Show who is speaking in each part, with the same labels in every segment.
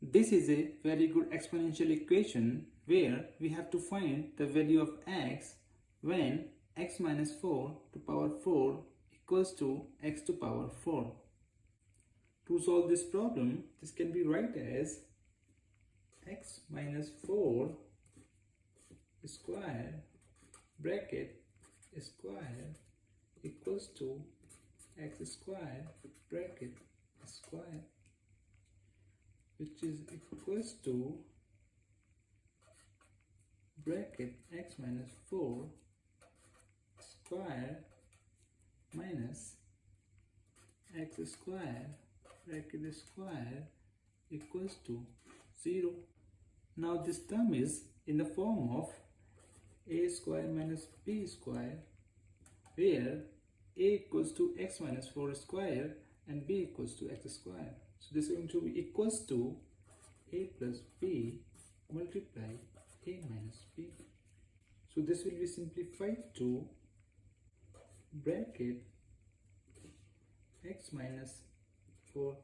Speaker 1: This is a very good exponential equation where we have to find the value of x when x minus 4 to power 4 equals to x to power 4. To solve this problem, this can be written as x minus 4 square bracket square equals to x square bracket square, which is equals to bracket x minus 4 square minus x square bracket square equals to 0. Now this term is in the form of a square minus b square, where a equals to x minus 4 square and b equals to x square. So this is going to be equals to a plus b multiply a minus b. So this will be simplified to bracket x minus 4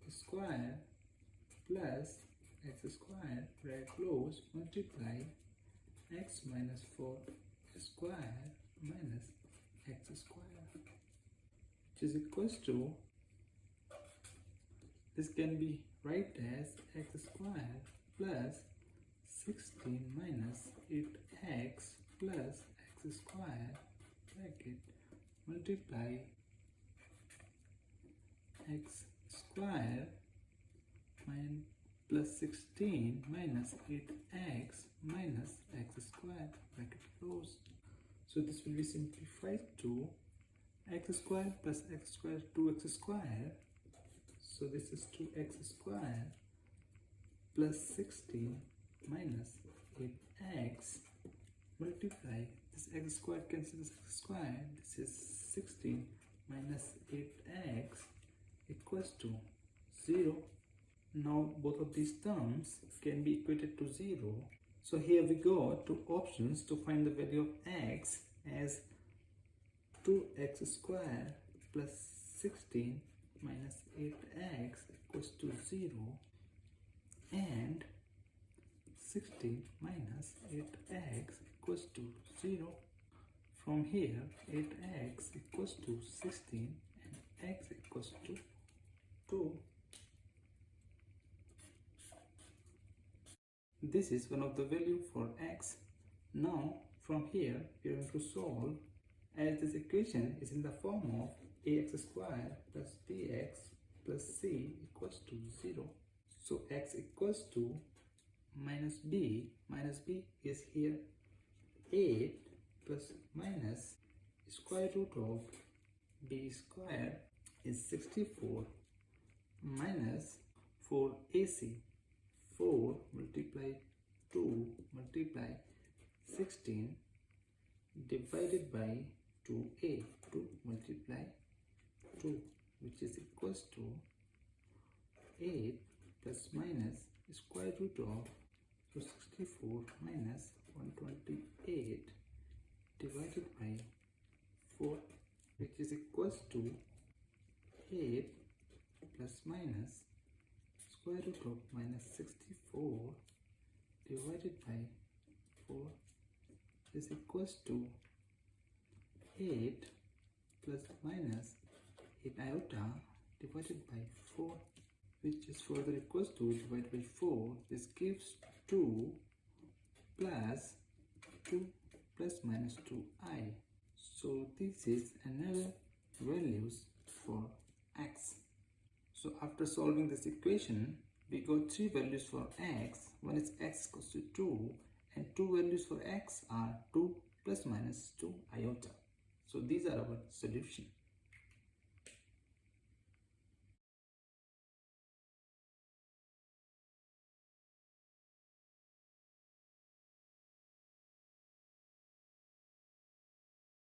Speaker 1: square plus x square bracket close multiply x minus 4 square minus x square, which is equals to, this can be written as x square plus 16 minus 8x plus x square bracket multiply x square plus 16 minus 8x minus x square bracket closed. So this will be simplified to x square plus x square 2x square. So this is 2x square plus 16 minus 8x multiply this x square cancels this x square. This is 16 minus 8x equals to 0. Now both of these terms can be equated to 0. So here we go to options to find the value of x as 2x square plus 16 minus 8x equals to 0 and 16 minus 8x equals to 0. From here 8x equals to 16 and x equals to 2. This is one of the value for x. Now from here we are going to solve, as this equation is in the form of ax square plus bx plus c equals to 0. So x equals to minus b is here 8 plus minus square root of b square is 64 minus 4ac, 4 multiply 2 multiply 16 divided by 2a, 2 multiply 2, which is equals to 8 plus minus square root of 64 minus 128 divided by 4, which is equals to 8 plus minus square root of minus 64 divided by 4 is equals to 8 plus minus 8 iota divided by 4, which is further equals to divided by 4. This gives 2 plus 2 plus minus 2i. So this is another values for x. So after solving this equation, we got 3 values for x. One is x equals to 2 and 2 values for x are 2 plus minus 2 iota. So these are our solution.